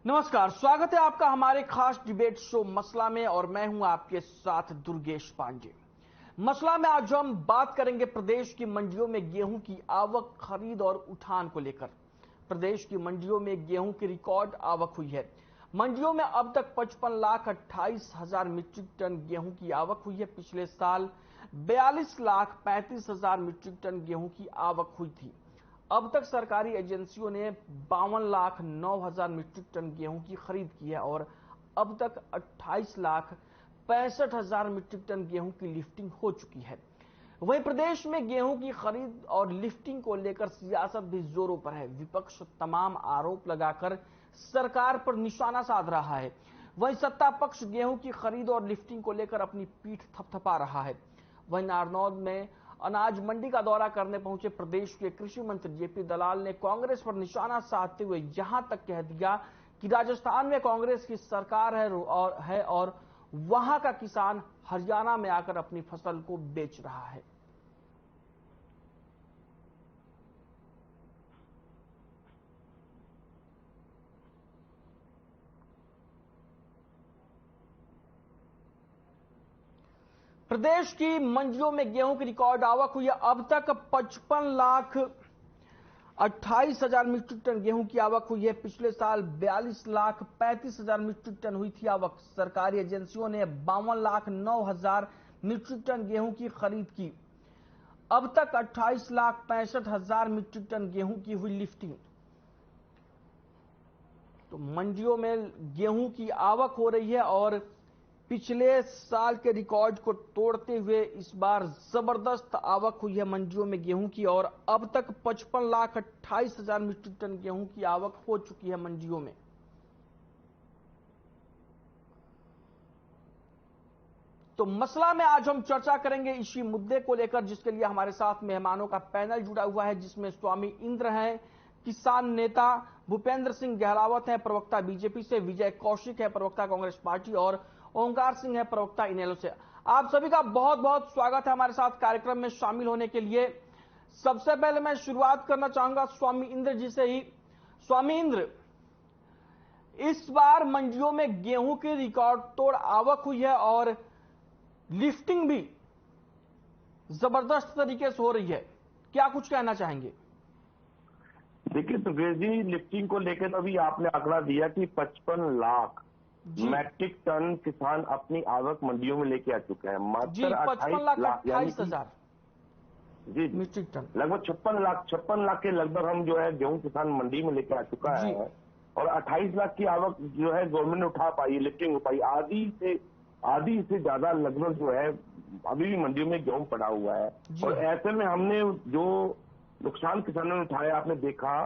नमस्कार, स्वागत है आपका हमारे खास डिबेट शो मसला में और मैं हूं आपके साथ दुर्गेश पांडे। मसला में आज हम बात करेंगे प्रदेश की मंडियों में गेहूं की आवक, खरीद और उठान को लेकर। प्रदेश की मंडियों में गेहूं की रिकॉर्ड आवक हुई है। मंडियों में अब तक 55,28,000 मीट्रिक टन गेहूं की आवक हुई है। पिछले साल 42,35,000 मीट्रिक टन गेहूं की आवक हुई थी। अब तक सरकारी एजेंसियों ने 52,09,000 मीट्रिक टन गेहूं की खरीद की है और अब तक 28,65,000 मीट्रिक टन गेहूं की लिफ्टिंग हो चुकी है। वहीं प्रदेश में गेहूं की खरीद और लिफ्टिंग को लेकर सियासत भी जोरों पर है। विपक्ष तमाम आरोप लगाकर सरकार पर निशाना साध रहा है। वहीं सत्ता पक्ष गेहूं की खरीद और लिफ्टिंग को लेकर अपनी पीठ थपथपा रहा है। वहीं नारनौल में अनाज मंडी का दौरा करने पहुंचे प्रदेश के कृषि मंत्री जेपी दलाल ने कांग्रेस पर निशाना साधते हुए यहां तक कह दिया कि राजस्थान में कांग्रेस की सरकार है और वहां का किसान हरियाणा में आकर अपनी फसल को बेच रहा है। प्रदेश की मंडियों में गेहूं की रिकॉर्ड आवक हुई है। अब तक 55,28,000 मीट्रिक टन गेहूं की आवक हुई है। पिछले साल 42,35,000 मीट्रिक टन हुई थी आवक। सरकारी एजेंसियों ने 52,09,000 मीट्रिक टन गेहूं की खरीद की। अब तक 28,65,000 मीट्रिक टन गेहूं की हुई लिफ्टिंग। तो मंडियों में गेहूं की आवक हो रही है और पिछले साल के रिकॉर्ड को तोड़ते हुए इस बार जबरदस्त आवक हुई है मंडियों में गेहूं की और अब तक 55,28,000 मीट्रिक टन गेहूं की आवक हो चुकी है मंडियों में। तो मसला में आज हम चर्चा करेंगे इसी मुद्दे को लेकर, जिसके लिए हमारे साथ मेहमानों का पैनल जुड़ा हुआ है, जिसमें स्वामी इंद्र हैं, किसान नेता भूपेंद्र सिंह गहलावत हैं, प्रवक्ता बीजेपी से, विजय कौशिक है, प्रवक्ता कांग्रेस पार्टी, और ओंकार सिंह है, प्रवक्ता इनेलो से। आप सभी का बहुत बहुत स्वागत है हमारे साथ कार्यक्रम में शामिल होने के लिए। सबसे पहले मैं शुरुआत करना चाहूंगा स्वामी इंद्र जी से ही। स्वामी इंद्र, इस बार मंडियों में गेहूं की रिकॉर्ड तोड़ आवक हुई है और लिफ्टिंग भी जबरदस्त तरीके से हो रही है, क्या कुछ कहना चाहेंगे? देखिए सुरेश जी, लिफ्टिंग को लेकर अभी आपने आंकड़ा दिया कि 55 लाख मैट्रिक टन किसान अपनी आवक मंडियों में लेके आ चुके हैं। मात्र 55,28,000 जी मीट्रिक टन, लगभग 56 लाख के लगभग हम जो है गेहूं किसान मंडी में लेके आ चुका है और 28 लाख की आवक जो है गवर्नमेंट ने उठा पाई, लिफ्टिंग हो पाई। आधी से ज्यादा लगभग जो है अभी भी मंडियों में गेहूं पड़ा हुआ है। और ऐसे में हमने जो नुकसान किसानों ने उठाया, आपने देखा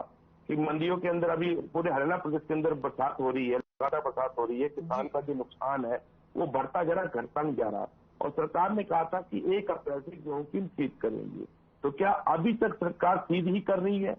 कि मंडियों के अंदर अभी पूरे हरियाणा प्रदेश के अंदर बरसात हो रही है, लगातार बरसात हो रही है। किसान का जो नुकसान है वो बढ़ता जा रहा, घटता नहीं जा रहा। और सरकार ने कहा था कि 1 अप्रैल से गेहूं की खरीद करेंगे, तो क्या अभी तक सरकार खरीद ही कर रही है?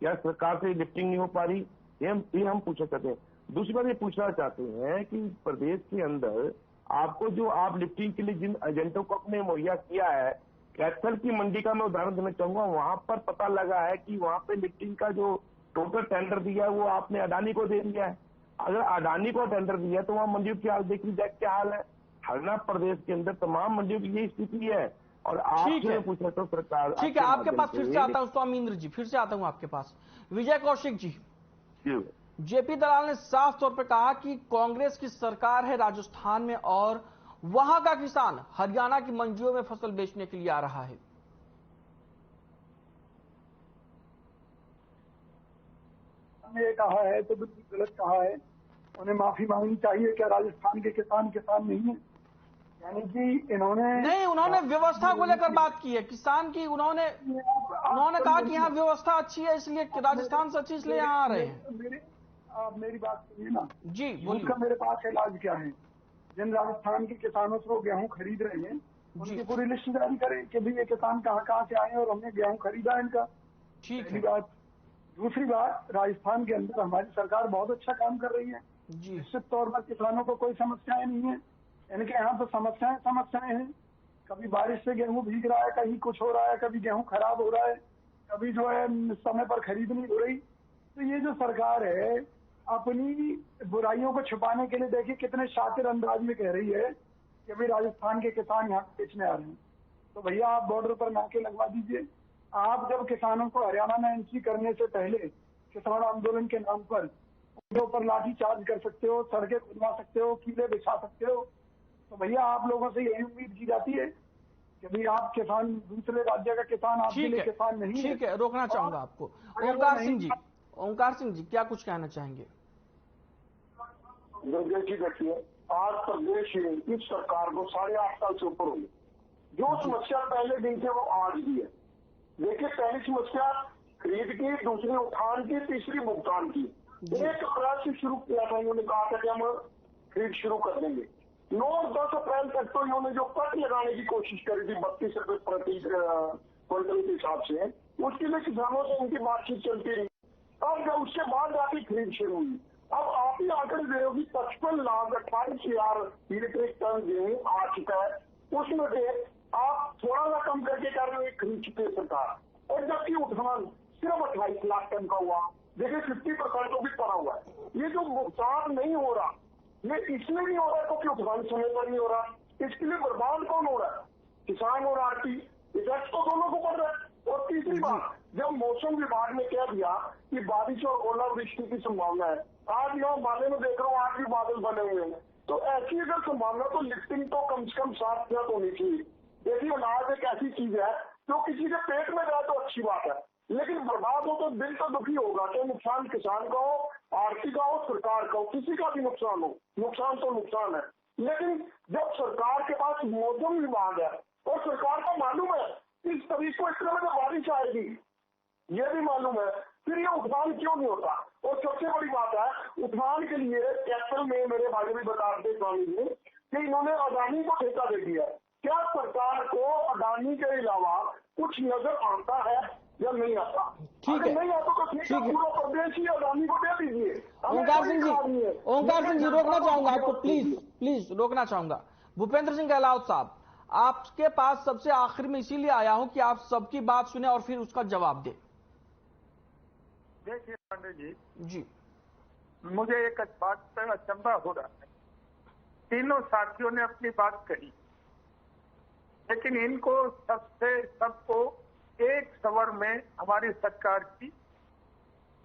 क्या सरकार से लिफ्टिंग नहीं हो पा रही? ये हम पूछना चाहते हैं। दूसरी बात ये पूछना चाहते हैं कि प्रदेश के अंदर आपको जो आप लिफ्टिंग के लिए जिन एजेंटों को आपने मुहैया किया है, कैथल की मंडी का मैं उदाहरण देना चाहूंगा। वहां पर पता लगा है कि वहां पे लिफ्टिंग का जो टोटल टेंडर दिया है वो आपने अडानी को दे दिया है। अगर अडानी को टेंडर दिया है तो वहां मंडियों की हाल देख लीजिए क्या हाल है। हरियाणा प्रदेश के अंदर तमाम मंडियों की यही स्थिति है। और आपसे पूछा तो सरकार, ठीक है, आपके पास फिर से आता हूं स्वामी इंद्र जी, फिर से आता हूं आपके पास। विजय कौशिक जी, जेपी दलाल ने साफ तौर पर कहा कि कांग्रेस की सरकार है राजस्थान में और वहां का किसान हरियाणा की मंडियों में फसल बेचने के लिए आ रहा है। ये कहा है तो बिल्कुल गलत कहा है, उन्हें माफी मांगनी चाहिए। क्या राजस्थान के किसान नहीं है? यानी कि उन्होंने व्यवस्था को लेकर बात की है, किसान की। उन्होंने कहा कि यहाँ व्यवस्था अच्छी है इसलिए राजस्थान से अच्छी इसलिए यहाँ आ रहे हैं। आप मेरी बात सुनिए ना जी, उनका मेरे पास इलाज क्या है? जिन राजस्थान के किसानों से वो गेहूं खरीद रहे हैं उनकी पूरी लिस्ट जारी करें कि भाई ये किसान कहाँ से आए और हमने गेहूं खरीदा इनका। पहली बात। दूसरी बात, राजस्थान के अंदर हमारी सरकार बहुत अच्छा काम कर रही है। निश्चित तौर पर किसानों को कोई समस्याएं नहीं है। इनके यहाँ तो समस्याएं हैं। कभी बारिश से गेहूं भीग रहा है, कहीं कुछ हो रहा है, कभी गेहूं खराब हो रहा है, कभी जो है समय पर खरीद नहीं हो रही। तो ये जो सरकार है अपनी बुराइयों को छुपाने के लिए देखिए कितने शातिर अंदाज में कह रही है कि भाई राजस्थान के किसान यहाँ बेचने आ रहे हैं। तो भैया आप बॉर्डर पर नाके लगवा दीजिए। आप जब किसानों को हरियाणा में एंट्री करने से पहले किसान आंदोलन के नाम पर उनके ऊपर लाठी चार्ज कर सकते हो, सड़कें खुदवा सकते हो, कीले बिछा सकते हो, तो भैया आप लोगों से यही उम्मीद की जाती है कि भाई आप किसान, दूसरे राज्य का किसान आपके लिए किसान नहीं है। ठीक है, रोकना चाहूंगा आपको। ओंकार सिंह जी क्या कुछ कहना चाहेंगे? देखिए, आज प्रदेश में इस सरकार को 8.5 साल से ऊपर हो गए। जो समस्या पहले दिन से वो आज भी है। देखिए, पहली समस्या खरीद की, दूसरी उठान की, तीसरी भुगतान की। 1 अप्रैल से शुरू किया था, इन्होंने कहा था कि हम खरीद शुरू कर देंगे। 9 और 10 अप्रैल तक तो इन्होंने जो कट लगाने की कोशिश करी थी 32 रुपए प्रति क्विंटल के हिसाब से, उसके लिए किसानों से उनकी बातचीत चलती रही। अब जब उसके बाद जाके खरीद शुरू हुई, अब आप ही आंकड़े दे रहे हो कि 55,28,000 मीट्रिक टन गेहूं आ चुका है। उसमें से आप थोड़ा सा कम करके कर रहे हो खरीद चुके सरकार, और जबकि उठान सिर्फ 28 लाख टन का हुआ। देखिए 50% तो भी पड़ा हुआ है। ये जो भुगतान नहीं हो रहा, ये इसलिए नहीं हो रहा है क्योंकि उठान समय पर नहीं हो रहा। इसके लिए बर्बाद कौन हो रहा है? किसान और आरती। इफेक्ट तो दोनों को पड़ रहा है। और तीसरी बात, जब मौसम विभाग ने कह दिया कि बारिश और ओलावृष्टि की संभावना है, आज मैं बादल में देख रहा हूँ, आज भी बादल बने हुए हैं, तो ऐसी अगर संभावना तो लिफ्टिंग तो कम से कम 7% होनी चाहिए। देखिए, अनाज एक ऐसी चीज है जो किसी के पेट में जाए तो अच्छी बात है, लेकिन बर्बाद हो तो दिल तो दुखी होगा। तो नुकसान किसान का हो, आरती का हो, सरकार का हो, किसी का भी नुकसान हो, नुकसान तो नुकसान है। लेकिन जब सरकार के पास मौसम विभाग है और सरकार को मालूम है इस तारीख को इस तरह में बारिश आएगी, ये भी मालूम है, फिर ये उठान क्यों नहीं होता? और सबसे बड़ी बात है, उठान के लिए कैपिटल में मेरे भाई भी बताते स्वामी जी कि इन्होंने अडानी को ठेका दे दिया। क्या सरकार को अडानी के अलावा कुछ नजर आता है या नहीं आता? ठीक है, नहीं आता तो ठीक है, पूरा प्रदेश ही अडानी को दे दीजिए। ओंकार सिंह जी रोकना चाहूंगा आपको, प्लीज रोकना चाहूंगा। भूपेंद्र सिंह गहलोत साहब, आपके पास सबसे आखिर में इसीलिए आया हूं कि आप सबकी बात सुने और फिर उसका जवाब दें। देखिए पांडे जी, मुझे एक बात पर अचंभा हो रहा है। तीनों साथियों ने अपनी बात कही, लेकिन इनको सबको एक स्वर में हमारी सरकार की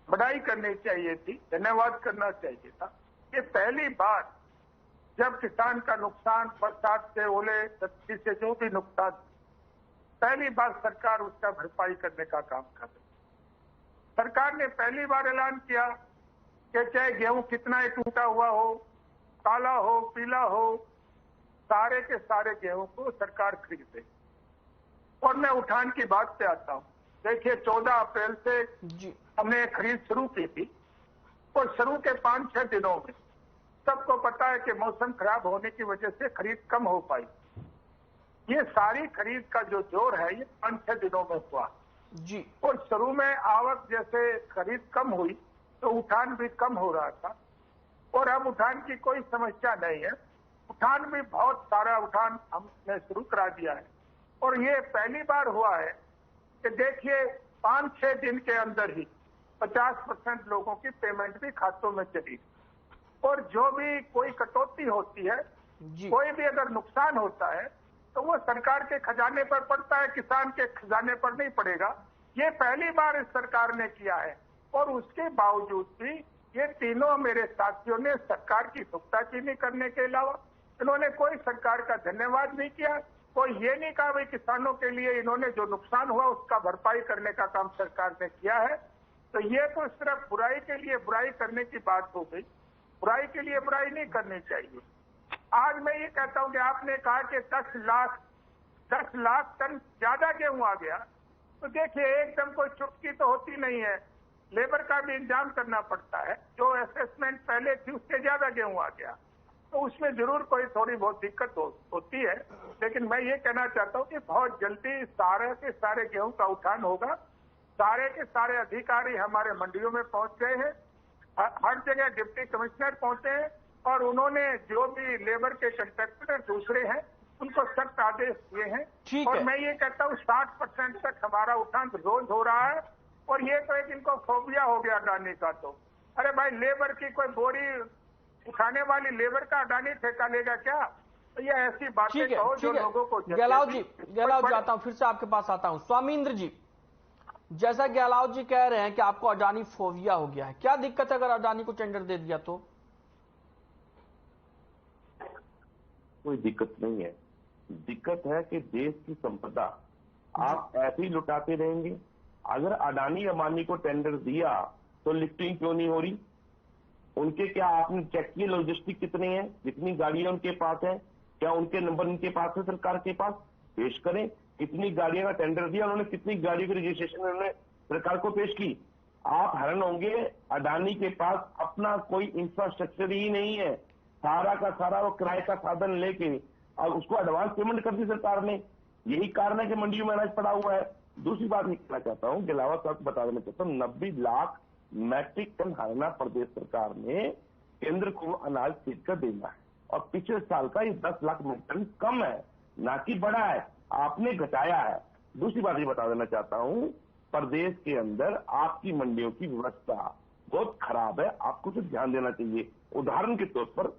बधाई करनी चाहिए थी, धन्यवाद करना चाहिए था। ये पहली बार जब किसान का नुकसान बरसात से, ओले तत्ती से जो भी नुकसान, पहली बार सरकार उसका भरपाई करने का काम कर रही। सरकार ने पहली बार ऐलान किया कि चाहे गेहूं कितना ही टूटा हुआ हो, काला हो, पीला हो, सारे के सारे गेहूं को सरकार खरीदे। और मैं उठान की बात पे आता हूं। देखिए 14 अप्रैल से हमने खरीद शुरू की थी और शुरू के 5-6 दिनों में सबको पता है कि मौसम खराब होने की वजह से खरीद कम हो पाई। ये सारी खरीद का जो जोर है ये 5-6 दिनों में हुआ जी। और शुरू में आवक जैसे खरीद कम हुई तो उठान भी कम हो रहा था, और अब उठान की कोई समस्या नहीं है। उठान भी बहुत सारा उठान हमने शुरू करा दिया है। और ये पहली बार हुआ है कि देखिए 5-6 दिन के अंदर ही 50% लोगों की पेमेंट भी खातों में चली। और जो भी कोई कटौती होती है, कोई भी अगर नुकसान होता है तो वो सरकार के खजाने पर पड़ता है, किसान के खजाने पर नहीं पड़ेगा। ये पहली बार इस सरकार ने किया है। और उसके बावजूद भी ये तीनों मेरे साथियों ने सरकार की नुक्ताचीनी करने के अलावा इन्होंने कोई सरकार का धन्यवाद नहीं किया। कोई ये नहीं कहा भाई किसानों के लिए इन्होंने जो नुकसान हुआ उसका भरपाई करने का काम सरकार ने किया है। तो ये तो सिर्फ बुराई के लिए बुराई करने की बात हो गई। बुराई के लिए बुराई नहीं करनी चाहिए। आज मैं ये कहता हूं कि आपने कहा कि 10 लाख टन ज्यादा गेहूं आ गया, तो देखिए एकदम कोई चुटकी तो होती नहीं है, लेबर का भी इंतजाम करना पड़ता है। जो असेसमेंट पहले थी उससे ज्यादा गेहूं आ गया, तो उसमें जरूर कोई थोड़ी बहुत दिक्कत होती है। लेकिन मैं ये कहना चाहता हूं कि बहुत जल्दी सारे के सारे गेहूं का उठान होगा। सारे के सारे अधिकारी हमारे मंडियों में पहुंच गए हैं, हर जगह डिप्टी कमिश्नर पहुंचे हैं, और उन्होंने जो भी लेबर के कंट्रैक्टर दूसरे हैं उनको सख्त आदेश दिए हैं। और मैं ये कहता हूँ 60% तक हमारा उठान रोज हो रहा है। और ये तो एक इनको फोबिया हो गया गाने का, तो अरे भाई, लेबर की कोई बोरी उठाने वाली लेबर का अडानी ठेका लेगा क्या? तो ये ऐसी बातें कहो जो लोगों को। गहलोत जी आता हूं, फिर से आपके पास आता हूं। स्वामींद्र जी, जैसा गहलोत जी कह रहे हैं कि आपको अडानी फोबिया हो गया है, क्या दिक्कत है अगर अडानी को टेंडर दे दिया तो? कोई दिक्कत नहीं है। दिक्कत है कि देश की संपदा आप ऐसे ही लुटाते रहेंगे। अगर अडानी अंबानी को टेंडर दिया तो लिफ्टिंग क्यों नहीं हो रही? उनके क्या आपने चेक किए लॉजिस्टिक कितने हैं, कितनी गाड़ियां उनके पास है, क्या उनके नंबर उनके पास है सरकार के पास? पेश करें। कितनी गाड़ियों का टेंडर दिया उन्होंने, कितनी गाड़ियों की रजिस्ट्रेशन उन्होंने सरकार को पेश की? आप हैरान होंगे, अडानी के पास अपना कोई इंफ्रास्ट्रक्चर ही नहीं है। सारा का सारा वो किराए का साधन लेके और उसको एडवांस पेमेंट कर दी सरकार ने। यही कारण है कि मंडियों में अनाज पड़ा हुआ है। दूसरी बात ये कहना चाहता हूं, गिलावत साहब बता देना चाहता हूँ, 90 लाख मैट्रिक टन हरियाणा प्रदेश सरकार ने केंद्र को अनाज खरीद कर देना है और पिछले साल का ये 10 लाख मीट्रिक टन कम है, ना कि बढ़ा है, आपने घटाया है। दूसरी बात ये बता देना चाहता हूं, प्रदेश के अंदर आपकी मंडियों की व्यवस्था बहुत खराब है, आपको तो ध्यान देना चाहिए। उदाहरण के तौर पर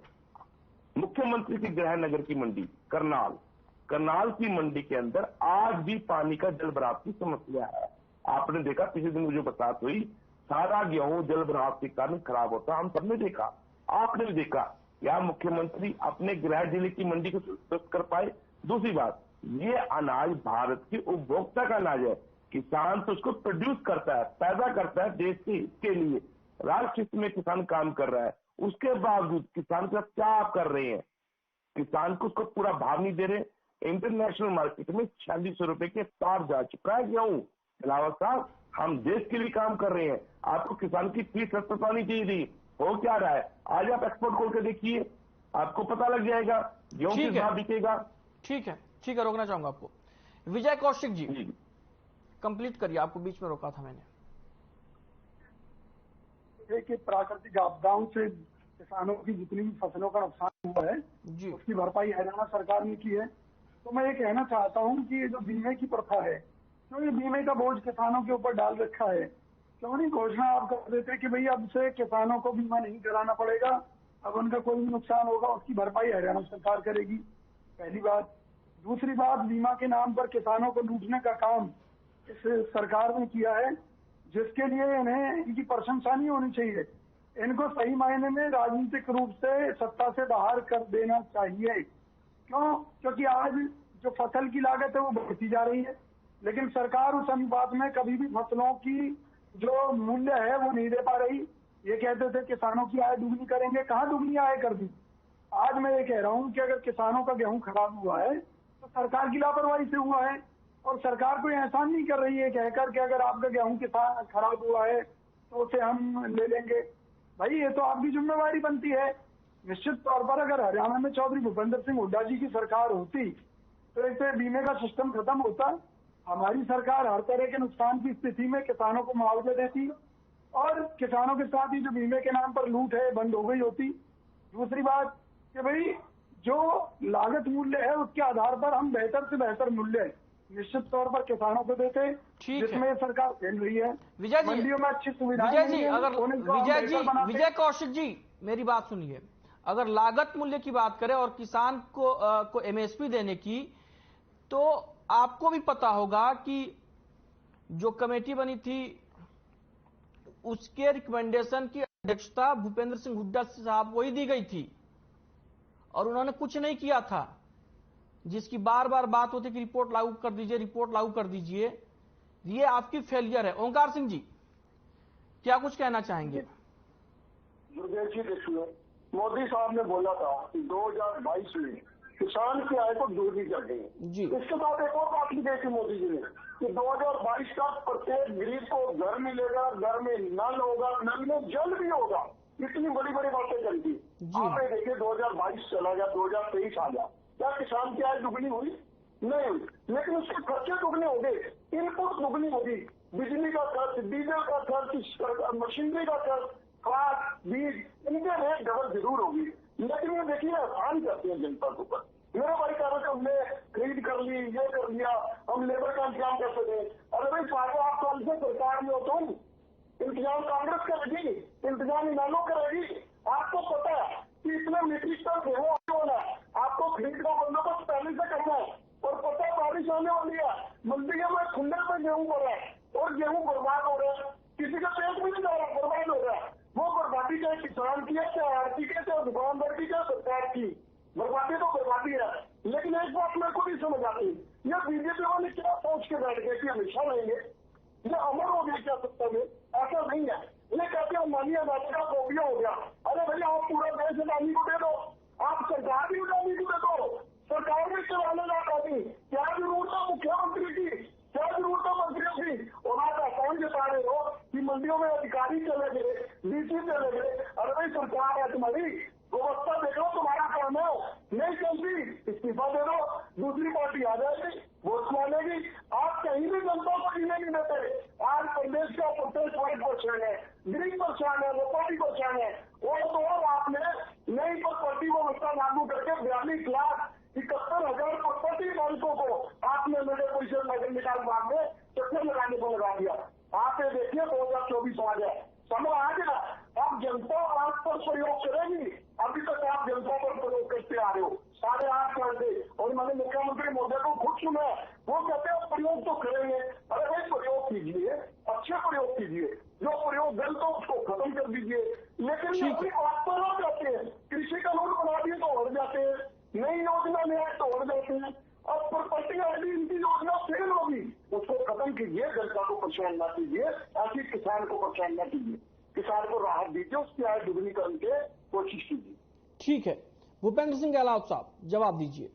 मुख्यमंत्री की गृह नगर की मंडी करनाल की मंडी के अंदर आज भी पानी का जल भराव की समस्या है। आपने देखा पिछले दिन जो बरसात हुई, सारा गेहूं जल भराव के कारण खराब होता, हम सबने देखा, आपने भी देखा। क्या मुख्यमंत्री अपने गृह जिले की मंडी को दुरुस्त कर पाए? दूसरी बात, ये अनाज भारत के उपभोक्ता का अनाज है, किसान तो उसको प्रोड्यूस करता है, पैदा करता है देश के हित के लिए, राष्ट्र हित में किसान काम कर रहा है। उसके बावजूद किसान के साथ क्या आप कर रहे हैं? किसान को उसको पूरा भाव नहीं दे रहे। इंटरनेशनल मार्केट में 4600 रुपए के पार जा चुका है गेहूं। इलावा साहब, हम देश के लिए काम कर रहे हैं, आपको किसान की फीस सस्ता नहीं चाहिए थी। हो क्या रहा है, आज आप एक्सपोर्ट खोल के देखिए, आपको पता लग जाएगा गेहूं किस भाव बिकेगा। ठीक है, रोकना चाहूंगा आपको। विजय कौशिक जी कंप्लीट करिए, आपको बीच में रोका था मैंने। कि प्राकृतिक आपदाओं से किसानों की जितनी भी फसलों का नुकसान हुआ है उसकी भरपाई हरियाणा सरकार ने की है। तो मैं ये कहना चाहता हूँ कि ये जो बीमे की प्रथा है, क्यों ये बीमे का बोझ किसानों के ऊपर डाल रखा है? क्यों नहीं घोषणा आप कर देते कि भाई अब से किसानों को बीमा नहीं कराना पड़ेगा, अब उनका कोई भी नुकसान होगा उसकी भरपाई हरियाणा सरकार करेगी। पहली बात। दूसरी बात, बीमा के नाम पर किसानों को लूटने का काम इस सरकार ने किया है, जिसके लिए इन्हें इनकी प्रशंसा नहीं होनी चाहिए। इनको सही मायने में राजनीतिक रूप से सत्ता से बाहर कर देना चाहिए। क्यों? क्योंकि आज जो फसल की लागत है वो बढ़ती जा रही है, लेकिन सरकार उस अनुपात में कभी भी फसलों की जो मूल्य है वो नहीं दे पा रही। ये कहते थे किसानों की आय दुगनी करेंगे, कहाँ दुगनी आय कर दी? आज मैं ये कह रहा हूँ कि अगर किसानों का गेहूं खराब हुआ है तो सरकार की लापरवाही से हुआ है, और सरकार कोई एहसान नहीं कर रही है कहकर कि अगर आपका गेहूं किसान खराब हुआ है तो उसे हम ले लेंगे। भाई ये तो आपकी जिम्मेवारी बनती है। निश्चित तौर पर अगर हरियाणा में चौधरी भूपेंद्र सिंह हुड्डा जी की सरकार होती तो ऐसे बीमे का सिस्टम खत्म होता। हमारी सरकार हर तरह के नुकसान की स्थिति में किसानों को मुआवजा देती और किसानों के साथ ही जो बीमे के नाम पर लूट है बंद हो गई होती। दूसरी बात कि भाई जो लागत मूल्य है उसके आधार पर हम बेहतर से बेहतर मूल्य निश्चित तौर पर किसानों को देते, जिसमें सरकार खेल रही है। विजय जी, मंडियों में अच्छी सुविधाएं विजय जी, अगर विजय कौशिक जी मेरी बात सुनिए, अगर लागत मूल्य की बात करें और किसान को एमएसपी देने की, तो आपको भी पता होगा कि जो कमेटी बनी थी उसके रिकमेंडेशन की अध्यक्षता भूपेंद्र सिंह हुड्डा साहब को ही दी गई थी और उन्होंने कुछ नहीं किया था, जिसकी बार बार बात होती कि रिपोर्ट लागू कर दीजिए, रिपोर्ट लागू कर दीजिए। ये आपकी फेलियर है। ओंकार सिंह जी क्या कुछ कहना चाहेंगे? देखिए, मोदी साहब ने बोला था कि 2022 में किसान की आय को दोगुनी कर देंगे। इसके बाद एक और बात भी देखी मोदी जी ने कि 2022 तक प्रत्येक गरीब को घर मिलेगा, घर में नल होगा, नल में जल भी होगा। इतनी बड़ी बड़ी बातें करी थी। आपने देखिए 2022 चला गया, 2023 आ गया, क्या किसान की आय दुगनी हुई? नहीं हुई, लेकिन उसके खर्चे दुगने हो गए, इनपुट दुगनी होगी, बिजली का खर्च, डीजल का खर्च, मशीनरी का खर्च, खाद, बीज, इनके रेट डबल जरूर होगी। लेकिन ये देखिए आसान करते हैं जनता के ऊपर। मेरा भाई कह रहे थे हमने खरीद कर ली, ये कर लिया, हम लेबर का इंतजाम कर सके। अरे भाई 5 साल से सरकार में हो तुम, इंतजाम कांग्रेस करेगी, इंतजाम इनानो करेगी? आपको पता है कि इतने मीट्रिक टन गेहूं आने वाला है, आपको खरीद का बंदोबस्त पहले से करना है और पता है बारिश आने वाली है, मंडियों में खुले पे गेहूं हो रहा है और गेहूं बर्बाद हो रहा है, किसी का पेट भी नहीं जा रहा, बर्बाद हो रहा है। वो बर्बादी चाहे किसान की है, चाहे आरती की, चाहे दुकानदार की, चाहे सरकार की, बर्बादी तो बर्बादी है। लेकिन एक बात मेरे को नहीं समझ आती, ये बीजेपी वाले क्या सोच के बैठ गए कि हमेशा रहेंगे, ये अमर हो गया क्या सत्ता में? ऐसा नहीं है। ये कहते हैं मानी आजादी का फोबिया हो गया। अरे भैया आप पूरा देश अडानी को दे दो, आप सरकार भी अडानी को दे दो, सरकार में चलाने का अडानी, क्या जरूरत है मुख्यमंत्री की, क्या जरूरत है मंत्रियों की? और आप ऐसा जता रहे हो कि मंडियों में अधिकारी चले गए, डीसी चले गए। अरे भाई सरकार है तुम्हारी, व्यवस्था देखो, तुम्हारा काम है, नहीं चलती इस्तीफा दे दो, दूसरी पार्टी आ जाएगी, वोट मानेगी। आप कहीं भी जनता को जीने नहीं देते। आज प्रदेश का प्रत्येक वर्ग परेशान है, गरीब परेशान है, व्यापारी परेशान है। और तो और आपने नई प्रॉपर्टी व्यवस्था लागू करके 42,71,000 प्रॉपर्टी मालिकों को आपने मेरे पैसे नगर निकाल भाग में चक्कर लगाने को लगा दिया। आप ये देखिए 2024 आ गया, समय आ गया, अब जनता आप पर प्रयोग करेगी। अभी तक आप जनता पर प्रयोग करते आ रहे हो 8.5 साल से, और मैंने मुख्यमंत्री महोदय को खुद सुना है, वो कहते हैं प्रयोग तो करेंगे। अरे भाई प्रयोग कीजिए, अच्छे प्रयोग कीजिए, जो प्रयोग गलत हो उसको खत्म कर दीजिए। लेकिन ये अपनी बात पर हो जाते हैं, कृषि कानून बना दिए तो उड़ जाते हैं, नई योजना ले आए तो उड़ जाते हैं। अब प्रॉपर्टी आईडी इनकी योजना फेल होगी, उसको खत्म कीजिए, जनता को परेशान न कीजिए, ऐसी किसान को परेशान न कीजिए, किसान को राहत दीजिए, उसकी आय दुगनी करने की कोशिश कीजिए। ठीक है, भूपेंद्र सिंह गहलोत साहब जवाब दीजिए।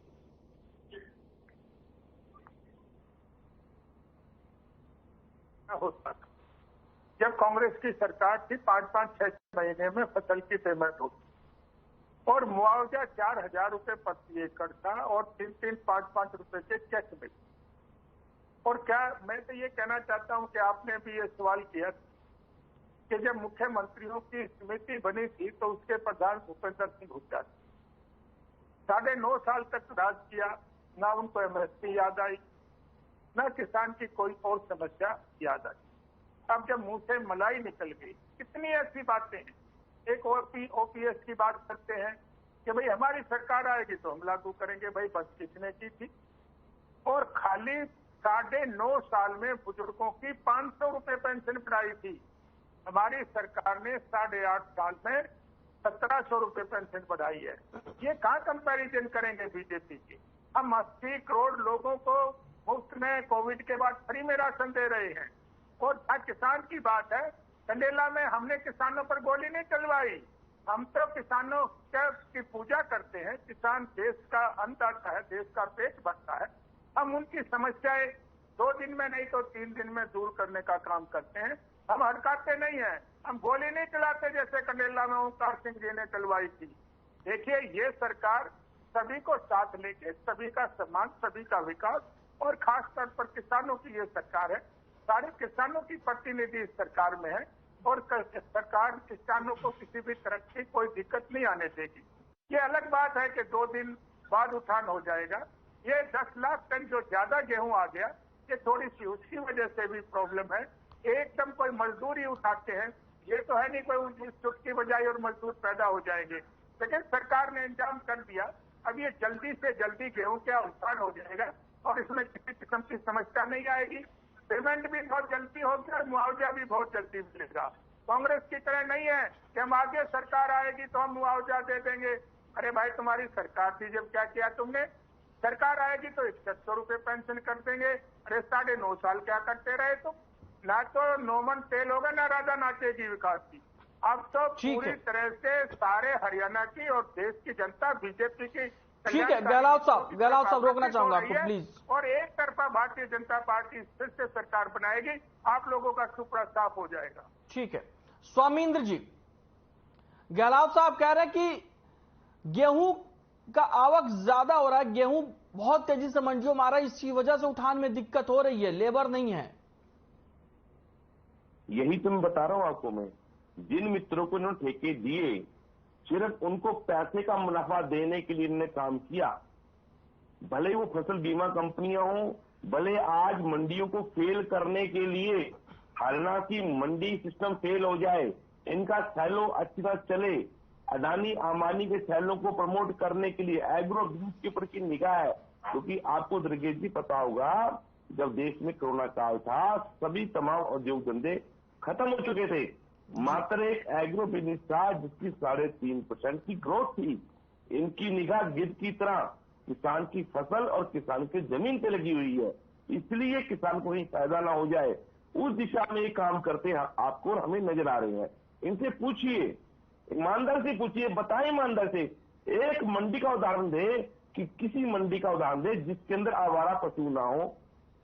होता था जब कांग्रेस की सरकार थी, 5-5-6 महीने में फसल की पेमेंट होती और मुआवजा 4,000 रुपए प्रति एकड़ था और 3-5 रुपए के चेक में। और क्या मैं तो ये कहना चाहता हूं कि आपने भी ये सवाल किया कि जब मुख्यमंत्रियों की समिति बनी थी तो उसके प्रधान भूपेंद्र सिंह हुड्डा थे। 9.5 साल तक राज किया, ना उनको एमएसपी याद आई, ना किसान की कोई और समस्या याद आई। अब जब मुंह से मलाई निकल गई, कितनी ऐसी बातें हैं। एक ओपीएस की बात करते हैं कि भाई हमारी सरकार आएगी तो हम लागू करेंगे। भाई बस किसने की थी? और खाली 9.5 साल में बुजुर्गों की 500 रुपए पेंशन बढ़ाई थी। हमारी सरकार ने 8.5 साल में 1700 रुपए पेंशन बढ़ाई है। ये कहाँ कंपैरिजन करेंगे बीजेपी की? हम 80 करोड़ लोगों को मुफ्त में कोविड के बाद फ्री में राशन दे रहे हैं। और किसान की बात है, कंडेला में हमने किसानों पर गोली नहीं चलवाई, हम तो किसानों की पूजा करते हैं। किसान देश का अन्नदाता है, देश का पेट भरता है। हम उनकी समस्याएं 2 दिन में नहीं तो 3 दिन में दूर करने का काम करते हैं। हम हड़काते नहीं हैं, हम गोली नहीं चलाते जैसे कंडेला में ओंकार सिंह जी ने चलवाई थी। देखिए, ये सरकार सभी को साथ लेके, सभी का सम्मान, सभी का विकास और खास तौर पर किसानों की ये सरकार है। सारे किसानों की प्रतिनिधि इस सरकार में है और सरकार किसानों को किसी भी तरह की कोई दिक्कत नहीं आने देगी। ये अलग बात है कि 2 दिन बाद उठान हो जाएगा। ये 10 लाख टन जो ज्यादा गेहूं आ गया, ये थोड़ी सी उसकी वजह से भी प्रॉब्लम है। एकदम कोई मजदूरी उठाते हैं, ये तो है नहीं कोई चुटकी बजाई और मजदूर पैदा हो जाएंगे। लेकिन सरकार ने इंतजाम कर दिया, अब ये जल्दी से जल्दी गेहूं का उठान हो जाएगा और इसमें किसी किस्म की समस्या नहीं आएगी। पेमेंट भी बहुत जल्दी होगी और मुआवजा भी बहुत जल्दी मिलेगा। कांग्रेस की तरह नहीं है कि हम आगे सरकार आएगी तो हम मुआवजा दे देंगे। अरे भाई, तुम्हारी सरकार थी जब क्या किया तुमने? सरकार आएगी तो 100 रुपए पेंशन कर देंगे। अरे 9.5 साल क्या करते रहे तुम? ना तो नोमन तेल होगा, ना राधा नाचेगी विकास की। अब तो पूरी तरह से सारे हरियाणा की और देश की जनता बीजेपी की। ठीक है, गहलोत साहब रोकना चाहूंगा आपको प्लीज। और एक तरफा भारतीय जनता पार्टी फिर से सरकार बनाएगी, आप लोगों का सुपड़ा साफ हो जाएगा। ठीक है, स्वामींद्र जी, गहलोत साहब कह रहे हैं कि गेहूं का आवक ज्यादा हो रहा है, गेहूं बहुत तेजी से मंडियों में आ रहा है, इसी वजह से उठान में दिक्कत हो रही है, लेबर नहीं है। यही तो मैं बता रहा हूं आपको। मैं जिन मित्रों को इन्होंने ठेके दिए, सिर्फ उनको पैसे का मुनाफा देने के लिए इन्होंने काम किया। भले ही वो फसल बीमा कंपनियां हों, भले आज मंडियों को फेल करने के लिए हरियाणा की मंडी सिस्टम फेल हो जाए, इनका सैलो अच्छी तरह चले, अडानी अंबानी के सैलों को प्रमोट करने के लिए एग्रो बिजनेस के ऊपर की निगाह है। क्योंकि आपको दुर्गेश जी पता होगा, जब देश में कोरोना काल था, सभी तमाम औद्योगिक धंधे खत्म हो चुके थे। मात्र एक एग्रो बिजनेस था जिसकी 3.5% की ग्रोथ थी। इनकी निगाह गिद्ध की तरह किसान की फसल और किसान की जमीन पे लगी हुई है, इसलिए किसान को कहीं फायदा ना हो जाए, उस दिशा में ये काम करते हैं आपको और हमें नजर आ रहे हैं। इनसे पूछिए, ईमानदार से पूछिए, बताएं ईमानदार से, एक मंडी का उदाहरण दे कि किसी मंडी का उदाहरण दे जिसके अंदर आवारा पशु ना हो।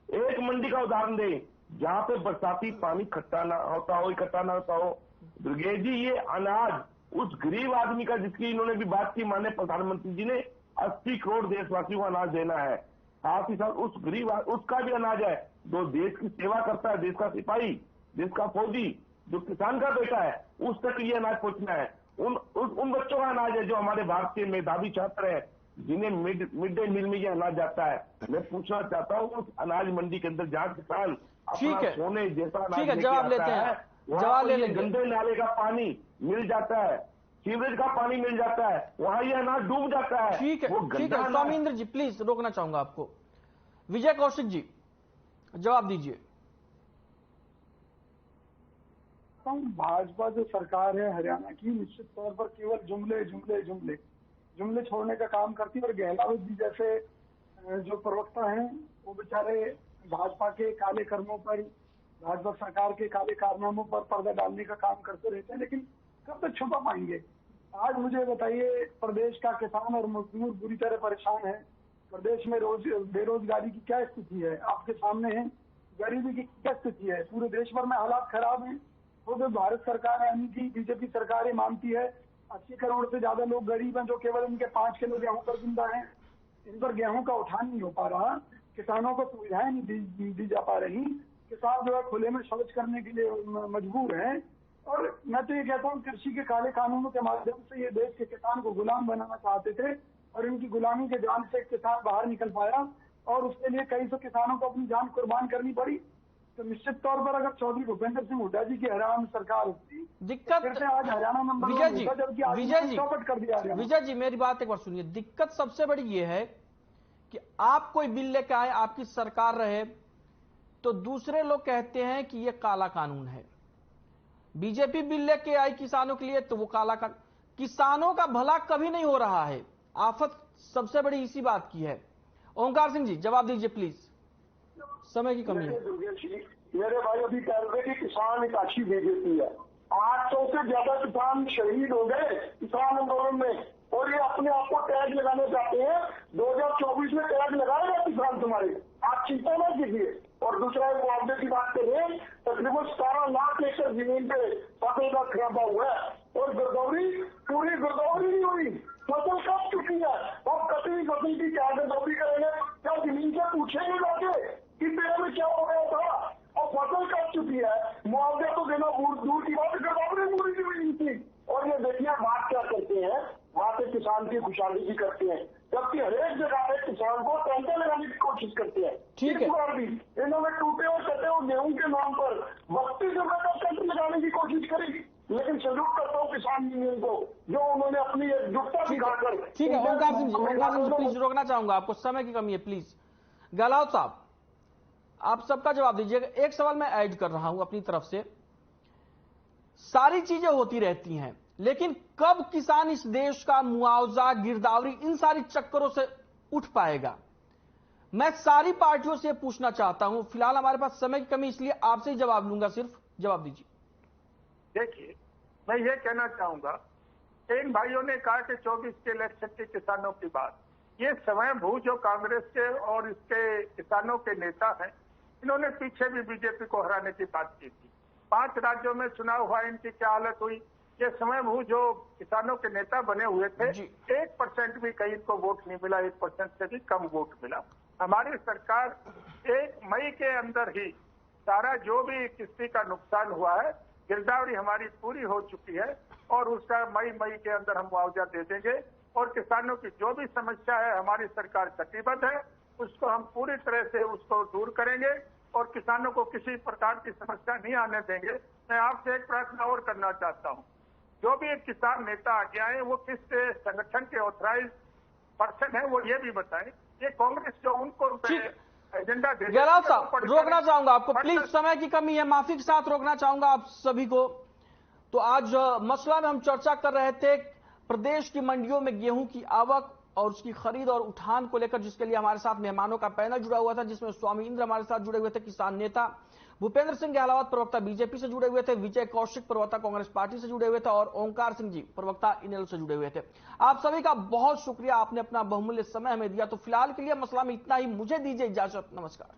एक मंडी का उदाहरण दे जहां पे बरसाती पानी इकट्ठा ना होता हो। दुर्गेश जी, ये अनाज उस गरीब आदमी का जिसकी इन्होंने भी बात की, माननीय प्रधानमंत्री जी ने 80 करोड़ देशवासियों को अनाज देना है, साथ ही साथ उस गरीब उसका भी अनाज है जो देश की सेवा करता है, देश का सिपाही, देश का फौजी, जो किसान का बेटा है, उस तक ये अनाज पहुंचना है। उन बच्चों का अनाज है जो हमारे भारत के मेधावी छात्र हैं, जिन्हें मिड डे मील में ये अनाज जाता है। मैं पूछना चाहता हूँ, उस अनाज मंडी के अंदर जहाँ किसान अपना सोने जैसा अनाज लेके आता है, वहाँ पर गंदे नाले का पानी मिल जाता है, सीवरेज का पानी मिल जाता है, वहाँ ये अनाज डूब जाता है। ठीक है स्वामींद्र जी, प्लीज रोकना चाहूंगा आपको। विजय कौशिक जी, जवाब दीजिए। भाजपा जो सरकार है हरियाणा की, निश्चित तौर पर केवल जुमले छोड़ने का काम करती है। और गहलोत जी जैसे जो प्रवक्ता हैं, वो बेचारे भाजपा के काले कर्मों पर, भाजपा सरकार के काले कारनामों पर पर्दा डालने का काम करते रहते हैं, लेकिन कब तक छुपा पाएंगे। आज मुझे बताइए, प्रदेश का किसान और मजदूर बुरी तरह परेशान है। प्रदेश में बेरोजगारी की क्या स्थिति है, आपके सामने है। गरीबी की क्या स्थिति है, पूरे देश भर में हालात खराब हैं। तो भारत सरकार यानी कि बीजेपी सरकार ये मानती है 80 करोड़ से ज्यादा लोग गरीब हैं, जो केवल इनके 5 किलो गेहूं पर जिंदा हैं। इन पर गेहूं का उठान नहीं हो पा रहा, किसानों को सुविधाएं नहीं दी जा पा रही, किसान जो है खुले में शौच करने के लिए मजबूर है। और मैं तो ये कहता हूँ, कृषि के काले कानूनों के माध्यम से ये देश के किसान को गुलाम बनाना चाहते थे, और इनकी गुलामी के जाल से किसान बाहर निकल पाया, और उसके लिए कई सौ किसानों को अपनी जान कुर्बान करनी पड़ी। तो निश्चित तौर पर अगर चौधरी भूपेंद्र सिंह हुड्डा जी की हरियाणा सरकार होती, दिक्कत फिर से आज हरियाणा नंबर विजय जी मेरी बात एक बार सुनिए। दिक्कत सबसे बड़ी ये है कि आप कोई बिल लेकर आए, आपकी सरकार रहे, तो दूसरे लोग कहते हैं कि ये काला कानून है। बीजेपी बिल लेके आई किसानों के लिए, तो वो काला कानून। किसानों का भला कभी नहीं हो रहा है, आफत सबसे बड़ी इसी बात की है। ओंकार सिंह जी, जवाब दीजिए प्लीज, समय की कमी है। मेरे भाई अभी कह रहे कि किसान एक अच्छी बीजेपी है। 800 से ज्यादा किसान शहीद हो गए किसान आंदोलन में, और ये अपने आप को टैग लगाने चाहते हैं। 2024 में टैग लगाएगा किसान तुम्हारे, आप चिंता न कीजिए। और दूसरा एक मुआवजे की बात करें, तकरीबन 17 लाख एकड़ जमीन पे फसल का खराबा हुआ है, और पूरी गिरदौरी नहीं हुई, फसल कब चुकी है। और कटी फसल की क्या गिरदौरी करेंगे, क्या जमीन से पूछेंगे जाके कि तेरे में क्या हो गया था, और फसल कब चुकी है। मुआवजा तो देना दूर की बात, गिरदौरी पूरी की हुई थी। और ये देखिए बात क्या करते हैं, बात किसान की खुशहाली की करते हैं, जबकि हरेक जगह पे किसान को टेंशन लगाने की कोशिश करते हैं। ठीक है, इस बार भी इन्होंने टूटे और कटे और गेहूं के नाम पर 32 रुपए का टेंशन लगाने की कोशिश करी। लेकिन सैल्यूट करता हूँ किसान यूनियन को, जो उन्होंने अपनी एकजुटता दिखाकर। ठीक है, ओंकार सिंह जी प्लीज रोकना चाहूंगा आपको, समय की कमी है, प्लीज। गहलोत साहब, आप सबका जवाब दीजिएगा। एक सवाल मैं ऐड कर रहा हूं अपनी तरफ से। सारी चीजें होती रहती हैं, लेकिन कब किसान इस देश का मुआवजा, गिरदावरी, इन सारी चक्करों से उठ पाएगा? मैं सारी पार्टियों से पूछना चाहता हूं। फिलहाल हमारे पास समय की कमी, इसलिए आपसे ही जवाब लूंगा, सिर्फ जवाब दीजिए। देखिए, मैं ये कहना चाहूंगा, इन भाइयों ने कहा कि 24 के इलेक्शन के किसानों की बात, ये स्वयंभू जो कांग्रेस के और इसके किसानों के नेता हैं, इन्होंने पीछे भी बीजेपी को हराने की बात की थी। 5 राज्यों में चुनाव हुआ, इनकी क्या हालत हुई। ये स्वयंभू जो किसानों के नेता बने हुए थे, 1% भी कहीं इनको वोट नहीं मिला, 1% से भी कम वोट मिला। हमारी सरकार 1 मई के अंदर ही सारा जो भी किस्ती का नुकसान हुआ है, गिरदावरी हमारी पूरी हो चुकी है, और उसका मई के अंदर हम मुआवजा दे देंगे। और किसानों की जो भी समस्या है, हमारी सरकार कटिबद्ध है, उसको हम पूरी तरह से उसको दूर करेंगे। और किसानों को किसी प्रकार की समस्या नहीं आने देंगे। मैं आपसे एक प्रश्न और करना चाहता हूं, जो भी एक किसान नेता आगे आए वो किस संगठन के ऑथराइज पर्सन है वो ये भी बताएं। ये कांग्रेस जो उनको एजेंडा दे गहलोत साहब, रोकना चाहूंगा आपको, प्लीज, समय की कमी है, माफी के साथ रोकना चाहूंगा आप सभी को। तो आज मसला में हम चर्चा कर रहे थे प्रदेश की मंडियों में गेहूं की आवक और उसकी खरीद और उठान को लेकर, जिसके लिए हमारे साथ मेहमानों का पैनल जुड़ा हुआ था, जिसमें स्वामी इंद्र हमारे साथ जुड़े हुए थे, किसान नेता भूपेंद्र सिंह गहलोत प्रवक्ता बीजेपी से जुड़े हुए थे, विजय कौशिक प्रवक्ता कांग्रेस पार्टी से जुड़े हुए थे और ओंकार सिंह जी प्रवक्ता इनेलो से जुड़े हुए थे। आप सभी का बहुत शुक्रिया, आपने अपना बहुमूल्य समय हमें दिया। तो फिलहाल के लिए मसला में इतना ही, मुझे दीजिए इजाजत, नमस्कार।